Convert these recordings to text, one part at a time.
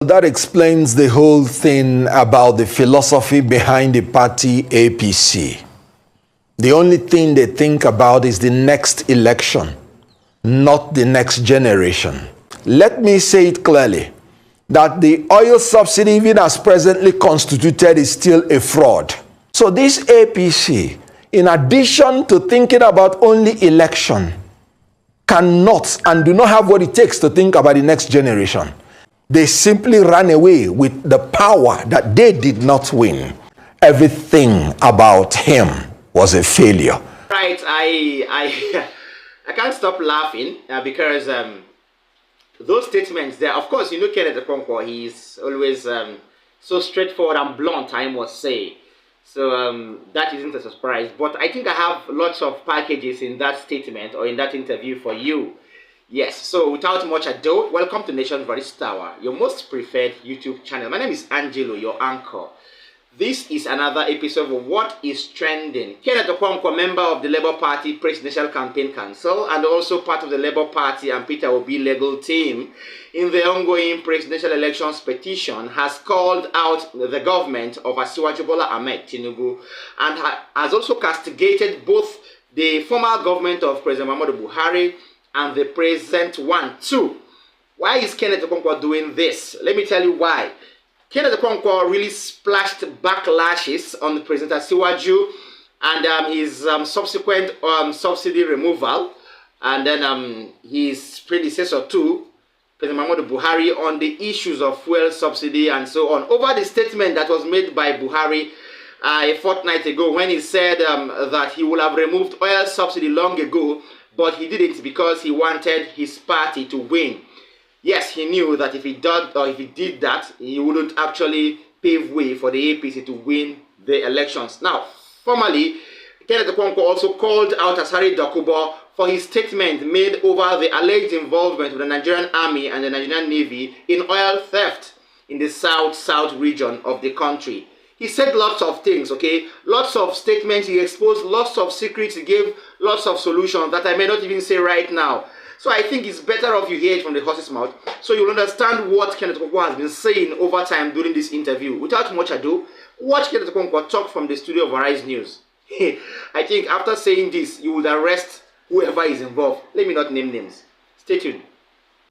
That explains the whole thing about the philosophy behind the party APC. The only thing they think about is the next election, not the next generation. Let me say it clearly, that the oil subsidy, even as presently constituted, is still a fraud. So this APC, in addition to thinking about only election, cannot and do not have what it takes to think about the next generation. They simply ran away with the power that they did not win. Everything about him was a failure. Right, I can't stop laughing because those statements there, of course, you know Kenneth Okonkwo, he's always so straightforward and blunt, I must say. So that isn't a surprise. But I think I have lots of packages in that statement or in that interview for you. Yes, so without much ado, welcome to Nation Voice Tower, your most preferred YouTube channel. My name is Angelo, your anchor. This is another episode of What is Trending. Kenneth Okonkwo, member of the Labour Party Presidential Campaign Council and also part of the Labour Party and Peter Obi legal team in the ongoing presidential elections petition, has called out the government of Asiwaju Bola Ahmed Tinibu and has also castigated both the former government of President Muhammadu Buhari and the present one too. Why is Kenneth Okonkwo doing this? Let me tell you why. Kenneth Okonkwo really splashed backlashes on the President Asiwaju and his subsequent subsidy removal, and then his predecessor too, President Muhammadu Buhari, on the issues of fuel subsidy and so on, over the statement that was made by Buhari a fortnight ago when he said that he would have removed oil subsidy long ago, but he didn't because he wanted his party to win. Yes, he knew that if he did that, he wouldn't actually pave way for the APC to win the elections. Now, formally, Kenneth Okonkwo also called out Asari Dokubo for his statement made over the alleged involvement of the Nigerian Army and the Nigerian Navy in oil theft in the south region of the country. He said lots of things, okay? Lots of statements, he exposed lots of secrets, he gave lots of solutions that I may not even say right now. So I think it's better off you hear it from the horse's mouth so you'll understand what Kenneth Okonkwo has been saying over time during this interview. Without much ado, watch Kenneth Okonkwo talk from the studio of Arise News. I think after saying this, you would arrest whoever is involved. Let me not name names. Stay tuned.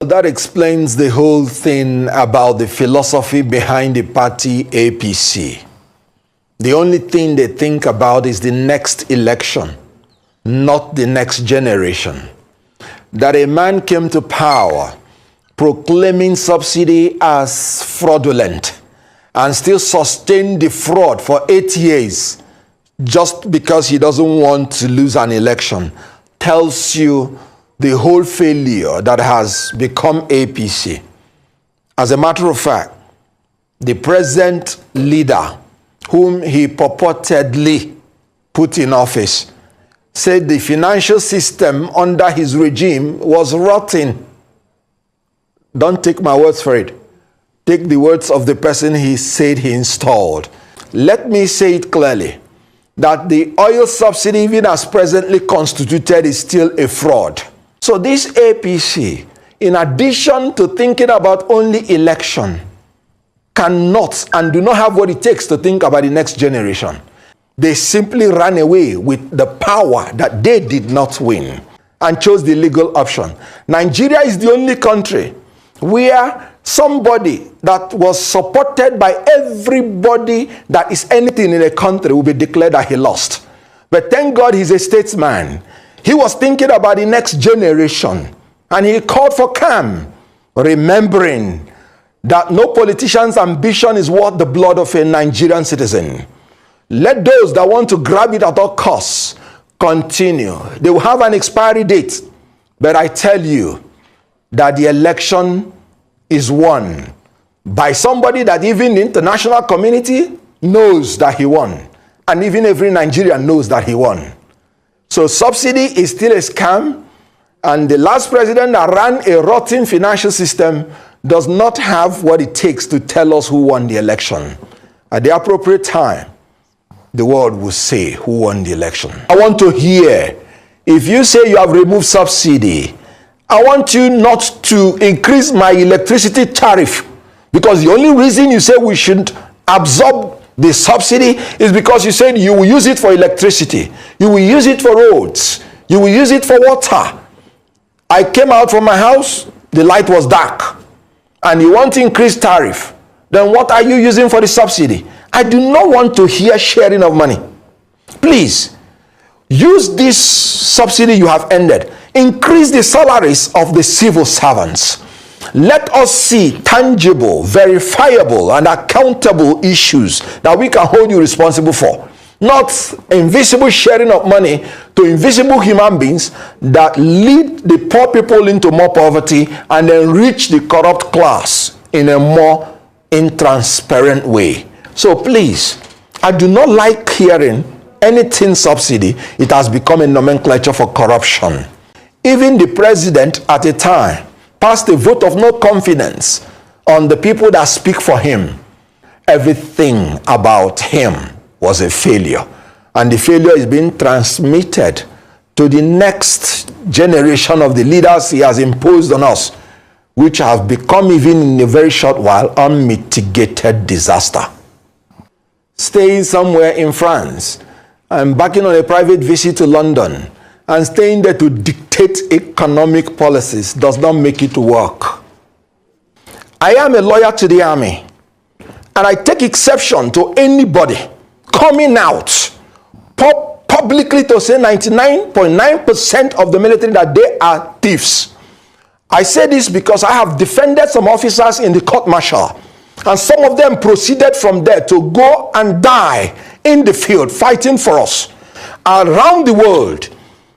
That explains the whole thing about the philosophy behind the party APC. The only thing they think about is the next election, not the next generation. That a man came to power proclaiming subsidy as fraudulent and still sustained the fraud for 8 years just because he doesn't want to lose an election tells you the whole failure that has become APC. As a matter of fact, the present leader whom he purportedly put in office said the financial system under his regime was rotten. Don't take my words for it. Take the words of the person he said he installed. Let me say it clearly, that the oil subsidy, even as presently constituted, is still a fraud. So this APC, in addition to thinking about only election, cannot and do not have what it takes to think about the next generation. They simply ran away with the power that they did not win and chose the legal option. Nigeria is the only country where somebody that was supported by everybody that is anything in a country will be declared that he lost. But thank God he's a statesman. He was thinking about the next generation and he called for calm, remembering that no politician's ambition is worth the blood of a Nigerian citizen. Let those that want to grab it at all costs continue. They will have an expiry date. But I tell you that the election is won by somebody that even the international community knows that he won. And even every Nigerian knows that he won. So subsidy is still a scam. And the last president that ran a rotten financial system does not have what it takes to tell us who won the election. At the appropriate time, the world will say who won the election. I want to hear, if you say you have removed subsidy, I want you not to increase my electricity tariff Because the only reason you say we should absorb the subsidy is because you said you will use it for electricity, you will use it for roads, you will use it for water. I came out from my house, the light was dark, and you want to increase tariff. Then what are you using for the subsidy? I do not want to hear sharing of money. Please, use this subsidy you have ended. Increase the salaries of the civil servants. Let us see tangible, verifiable, and accountable issues that we can hold you responsible for. Not invisible sharing of money to invisible human beings that lead the poor people into more poverty and enrich the corrupt class in a more intransparent way. So please, I do not like hearing anything subsidy. It has become a nomenclature for corruption. Even the president at a time passed a vote of no confidence on the people that speak for him. Everything about him was a failure, and the failure is being transmitted to the next generation of the leaders he has imposed on us, which have become, even in a very short while, unmitigated disaster. Staying somewhere in France, embarking on a private visit to London, and staying there to dictate economic policies does not make it work. I am a lawyer to the army, and I take exception to anybody coming out publicly to say 99.9% of the military that they are thieves. I say this because I have defended some officers in the court martial, and some of them proceeded from there to go and die in the field fighting for us. Around the world,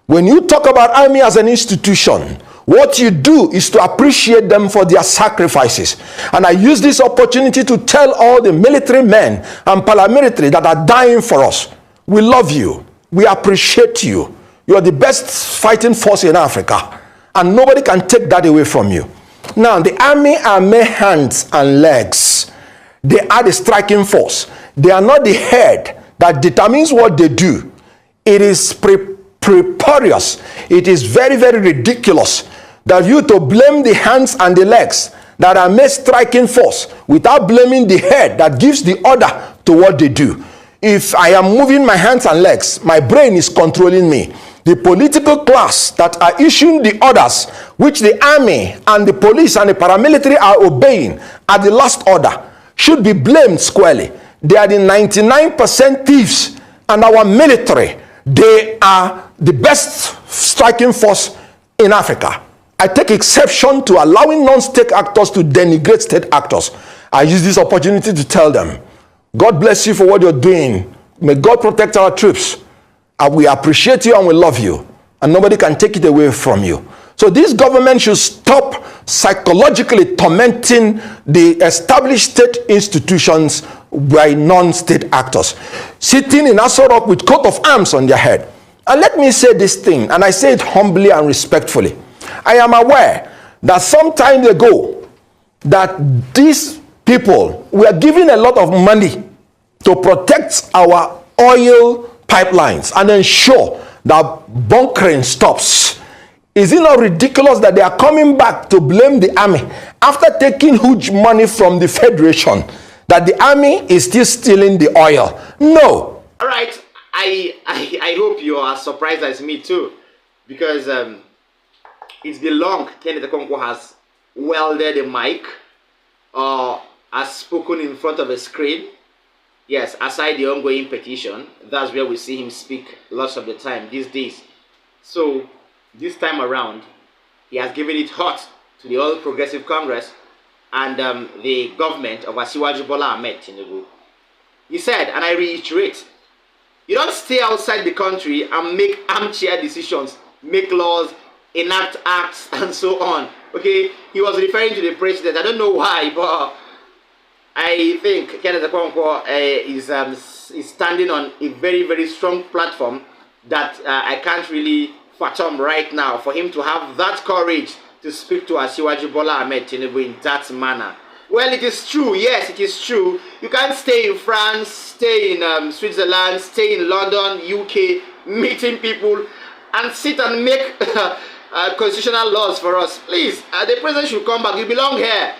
when you talk about army as an institution, what you do is to appreciate them for their sacrifices. And I use this opportunity to tell all the military men and paramilitary that are dying for us, we love you, we appreciate you, you are the best fighting force in Africa, and nobody can take that away from you. Now, the army are mere hands and legs. They are the striking force. They are not the head that determines what they do. It is preposterous. It is very, very ridiculous that you to blame the hands and the legs that are made striking force without blaming the head that gives the order to what they do. If I am moving my hands and legs, my brain is controlling me. The political class that are issuing the orders, which the army and the police and the paramilitary are obeying at the last order, should be blamed squarely. They are the 99% thieves, and our military, they are the best striking force in Africa. I take exception to allowing non-state actors to denigrate state actors. I use this opportunity to tell them, God bless you for what you're doing. May God protect our troops. We appreciate you and we love you, and nobody can take it away from you. So this government should stop psychologically tormenting the established state institutions by non-state actors, sitting in Aso Rock with coat of arms on their head. And let me say this thing, and I say it humbly and respectfully. I am aware that some time ago that these people were giving a lot of money to protect our oil pipelines and ensure that bunkering stops. Is it not ridiculous that they are coming back to blame the army after taking huge money from the Federation, that the army is still stealing the oil? No. All right. I hope you are surprised as me too, because it's been long Kenneth Okonkwo has welded a mic or has spoken in front of a screen. Yes, aside the ongoing petition, that's where we see him speak lots of the time these days. So this time around, he has given it hot to the All Progressive Congress and the government of Asiwaju Bola Ahmed Tinibu. He said, and I reiterate, you don't stay outside the country and make armchair decisions, make laws, enact acts, and so on. Okay, he was referring to the president. I don't know why, but I think Kenneth Okonkwo is standing on a very, very strong platform that I can't really fathom right now, for him to have that courage to speak to Asiwaju Bola Ahmed Tinibu in that manner. Well, it is true. Yes, it is true. You can't stay in France, stay in Switzerland, stay in London, UK, meeting people, and sit and make constitutional laws for us. Please, the president should come back. You belong here.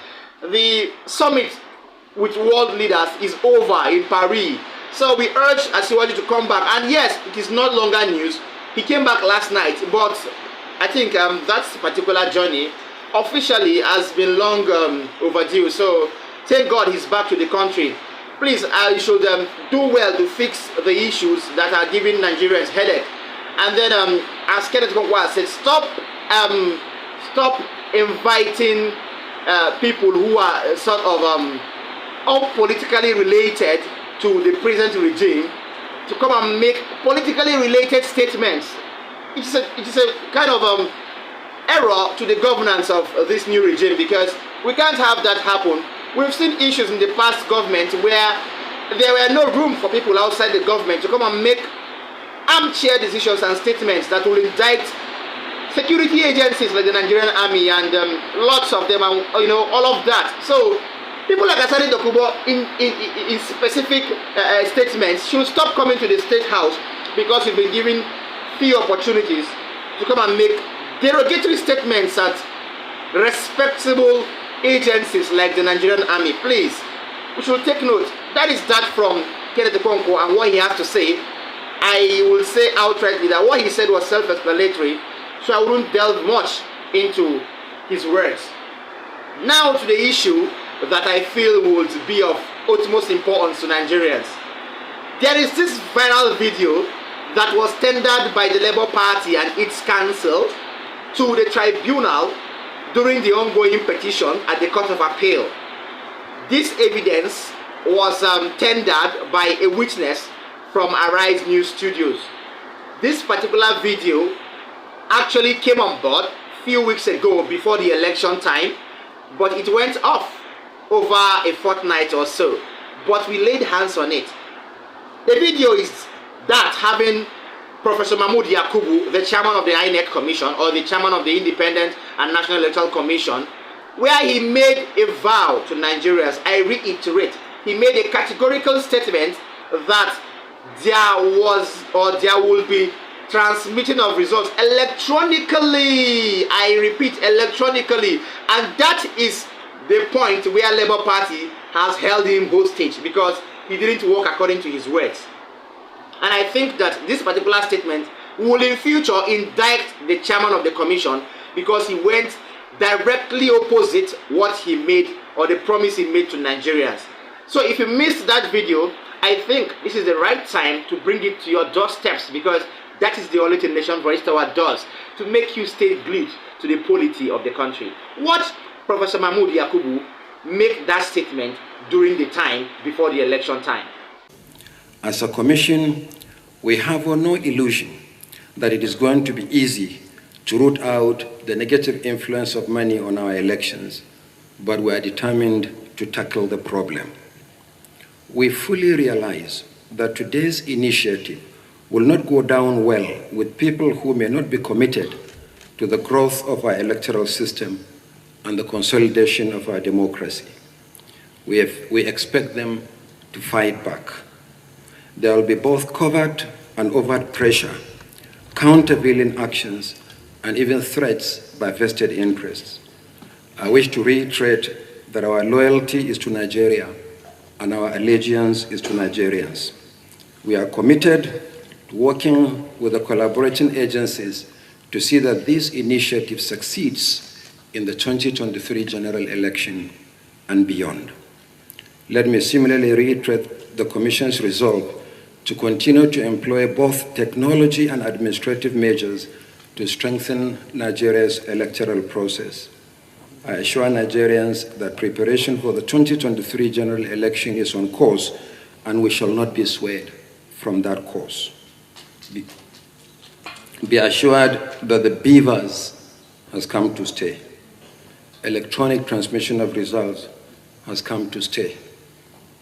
the summit with world leaders is over in Paris. So we urge Asiwaju to come back. And yes, it is no longer news. He came back last night, but I think that particular journey officially has been long overdue. So thank God he's back to the country. Please, I should do well to fix the issues that are giving Nigerians headache. And then, as Kenneth Okonkwo said, stop inviting people who are sort of unpolitically related to the present regime to come and make politically related statements. It is a kind of error to the governance of this new regime, because we can't have that happen. We've seen issues in the past government where there were no room for people outside the government to come and make armchair decisions and statements that will indict security agencies like the Nigerian Army and lots of them, and all of that. So people like Asani Dokubo in specific statements should stop coming to the State House, because we've been given few opportunities to come and make derogatory statements at respectable agencies like the Nigerian Army. Please, we should take note. That is that from Kenneth Okonkwo and what he has to say. I will say outrightly that what he said was self-explanatory, so I wouldn't delve much into his words. Now to the issue that I feel would be of utmost importance to Nigerians. There is this viral video that was tendered by the Labour Party and its council to the tribunal during the ongoing petition at the Court of Appeal. This evidence was tendered by a witness from Arise News Studios. This particular video actually came on board a few weeks ago before the election time, but it went off over a fortnight or so. But we laid hands on it. The video is that having Professor Mahmood Yakubu, the chairman of the INEC Commission, or the chairman of the Independent and National Electoral Commission, where he made a vow to Nigerians. I reiterate, he made a categorical statement that there will be transmitting of results electronically. I repeat, electronically. And that is the point where Labour Party has held him hostage, because he didn't work according to his words. And I think that this particular statement will in future indict the chairman of the commission, because he went directly opposite what he made, or the promise he made to Nigerians. So if you missed that video, I think this is the right time to bring it to your doorsteps, because that is the only thing Nation Voice Tower does, to make you stay glued to the polity of the country. Watch Professor Mahmood Yakubu make that statement during the time before the election time. As a commission, we have no illusion that it is going to be easy to root out the negative influence of money on our elections, but we are determined to tackle the problem. We fully realize that today's initiative will not go down well with people who may not be committed to the growth of our electoral system and the consolidation of our democracy. We expect them to fight back. There will be both covert and overt pressure, countervailing actions, and even threats by vested interests. I wish to reiterate that our loyalty is to Nigeria and our allegiance is to Nigerians. We are committed to working with the collaborating agencies to see that this initiative succeeds in the 2023 general election and beyond. Let me similarly reiterate the Commission's resolve to continue to employ both technology and administrative measures to strengthen Nigeria's electoral process. I assure Nigerians that preparation for the 2023 general election is on course, and we shall not be swayed from that course. Be assured that the beavers has come to stay. Electronic transmission of results has come to stay.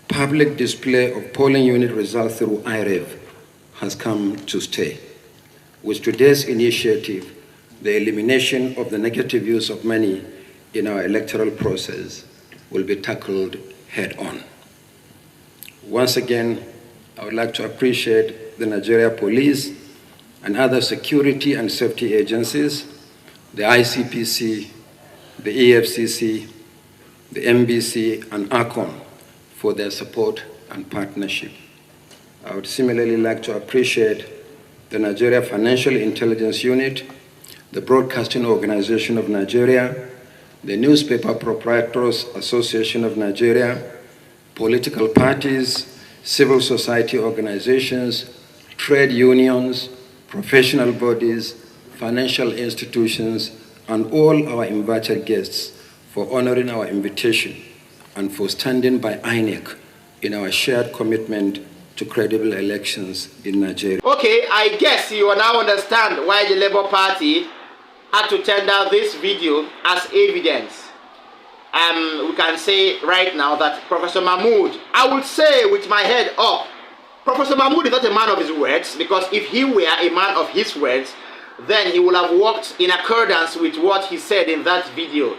Public display of polling unit results through IREV has come to stay. With today's initiative, the elimination of the negative use of money in our electoral process will be tackled head-on. Once again, I would like to appreciate the Nigeria Police and other security and safety agencies, the ICPC, the EFCC, the MBC, and ACON for their support and partnership. I would similarly like to appreciate the Nigeria Financial Intelligence Unit, the Broadcasting Organization of Nigeria, the Newspaper Proprietors Association of Nigeria, political parties, civil society organizations, trade unions, professional bodies, financial institutions, and all our invited guests for honoring our invitation and for standing by INEC in our shared commitment to credible elections in Nigeria. Okay, I guess you will now understand why the Labour Party had to tender this video as evidence. We can say right now that Professor Mahmood, I would say with my head up, Professor Mahmood is not a man of his words, because if he were a man of his words, then he would have worked in accordance with what he said in that video.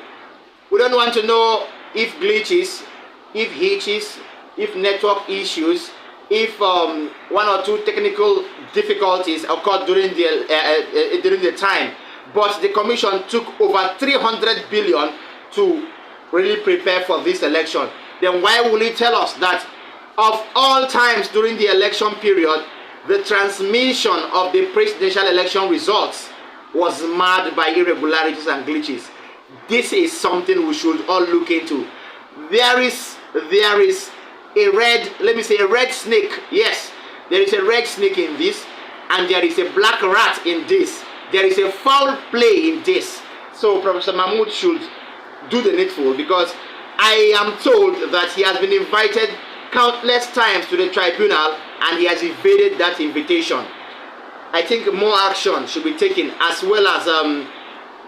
We don't want to know if glitches, if hitches, if network issues, if one or two technical difficulties occurred during the time. But the commission took over 300 billion to really prepare for this election. Then why will he tell us that of all times during the election period, the transmission of the presidential election results was marred by irregularities and glitches? This is something we should all look into. There is a red, let me say a red snake. Yes, there is a red snake in this, and there is a black rat in this. There is a foul play in this. So Professor Mahmood should do the needful, because I am told that he has been invited countless times to the tribunal and he has evaded that invitation. I think more action should be taken, as well as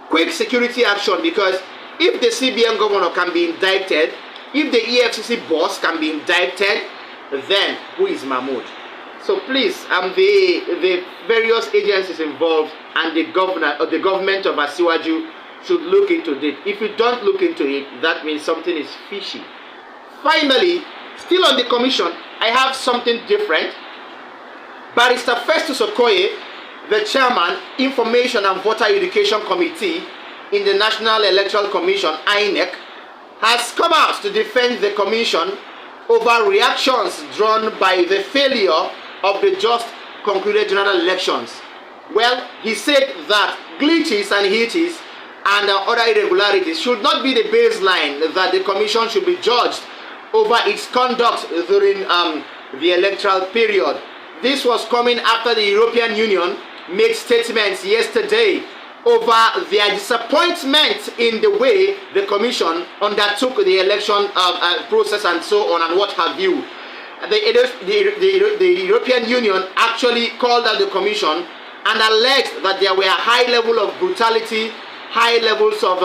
quick security action, because if the CBN governor can be indicted, if the EFCC boss can be indicted, then who is Mahmood? So please, the various agencies involved and the government of Asiwaju should look into it. If you don't look into it, that means something is fishy. Finally, still on the commission, I have something different. Barrister Festus Okoye, the chairman, Information and Voter Education Committee in the National Electoral Commission, INEC, has come out to defend the commission over reactions drawn by the failure of the just concluded general elections. Well, he said that glitches and hitches and other irregularities should not be the baseline that the commission should be judged over its conduct during the electoral period. This was coming after the European Union made statements yesterday over their disappointment in the way the commission undertook the election process and so on and what have you. The European Union actually called out the commission and alleged that there were a high level of brutality, high levels of,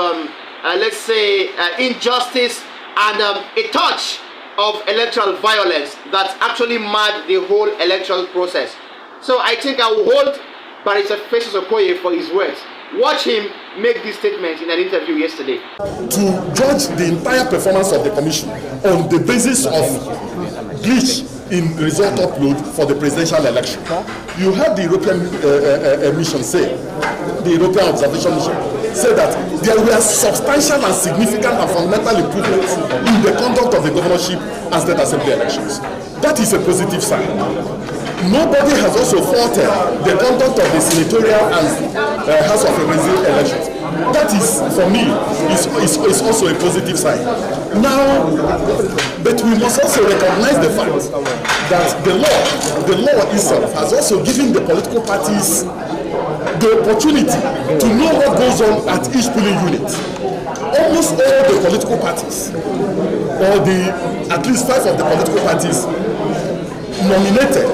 let's say, injustice, and a touch of electoral violence that actually marred the whole electoral process. So I think I will hold Barrister Festus Okoye for his words. Watch him make this statement in an interview yesterday. To judge the entire performance of the commission on the basis of glitch in result upload for the presidential election. You heard the European mission say, the European Observation Mission, say that there were substantial and significant and fundamental improvements in the conduct of the governorship and state assembly elections. That is a positive sign. Nobody has also faulted the conduct of the senatorial and House of Representatives elections. That is, for me, is also a positive sign. Now, but we must also recognize the fact that the law itself has also given the political parties the opportunity to know what goes on at each polling unit. Almost all the political parties, or at least 5 of the political parties, nominated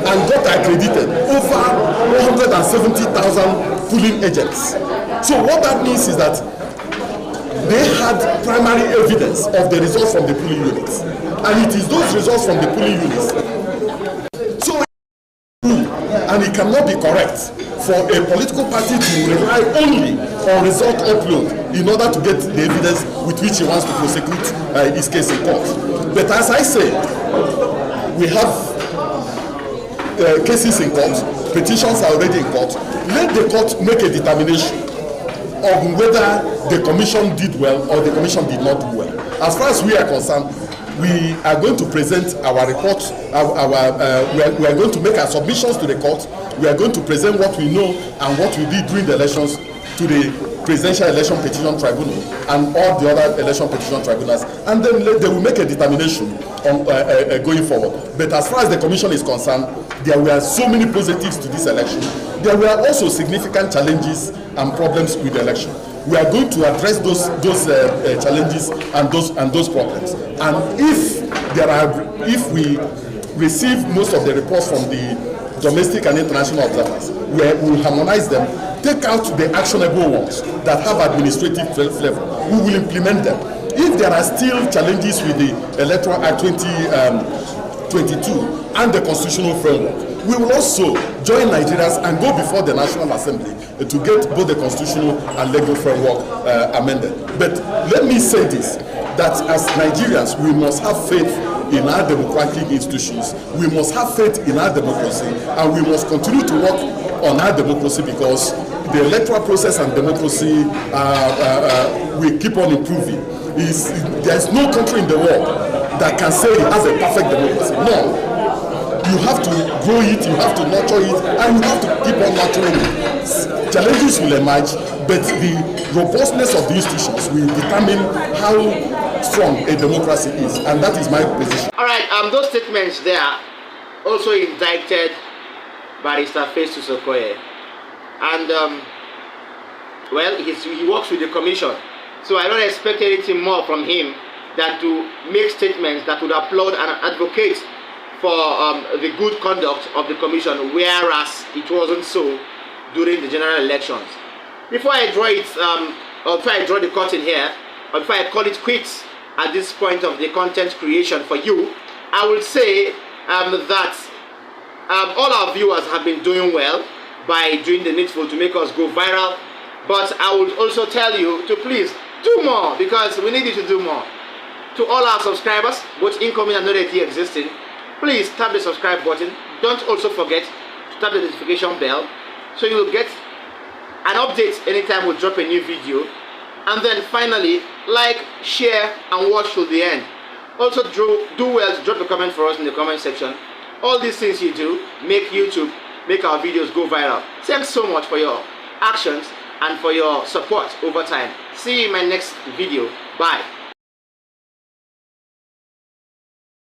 and got accredited over 170,000 polling agents. So what that means is that they had primary evidence of the results from the polling units, and it is those results from the polling units. So, and it cannot be correct for a political party to rely only on result upload in order to get the evidence with which he wants to prosecute his case in court. But as I say, we have cases in court, petitions are already in court. Let the court make a determination of whether the commission did well or the commission did not do well. As far as we are concerned, we are going to present our report. We are going to make our submissions to the court. We are going to present what we know and what we did during the elections to the Presidential Election Petition Tribunal and all the other election petition tribunals, and then they will make a determination on going forward. But as far as the commission is concerned, there were so many positives to this election. There were also significant challenges and problems with the election. We are going to address those challenges and those problems. And if we receive most of the reports from the domestic and international observers, we will harmonize them, take out the actionable ones that have administrative flavor. We will implement them. If there are still challenges with the Electoral Act 2022 and the constitutional framework, we will also join Nigerians and go before the National Assembly to get both the constitutional and legal framework amended. But let me say this, that as Nigerians, we must have faith in our democratic institutions, we must have faith in our democracy, and we must continue to work on our democracy, because the electoral process and democracy will keep on improving. There is no country in the world that can say it has a perfect democracy. No. You have to grow it, you have to nurture it, and you have to keep on nurturing it. Challenges will emerge, but the robustness of the institutions will determine how strong a democracy is, and that is my position. All right, those statements there also indicted Barrister Festus Okoye, and well, he works with the commission, so I don't expect anything more from him than to make statements that would applaud and advocate for the good conduct of the commission, whereas it wasn't so during the general elections. Before I draw it, or before I draw the curtain here, or before I call it quits at this point of the content creation for you, I will say that all our viewers have been doing well by doing the needful to make us go viral, but I would also tell you to please do more, because we need you to do more. To all our subscribers, both incoming and not yet existing, please tap the subscribe button. Don't also forget to tap the notification bell so you will get an update anytime we drop a new video. And then finally, like, share, and watch till the end. Also do well to drop a comment for us in the comment section. All these things you do make YouTube, make our videos go viral. Thanks so much for your actions and for your support over time. See you in my next video. Bye.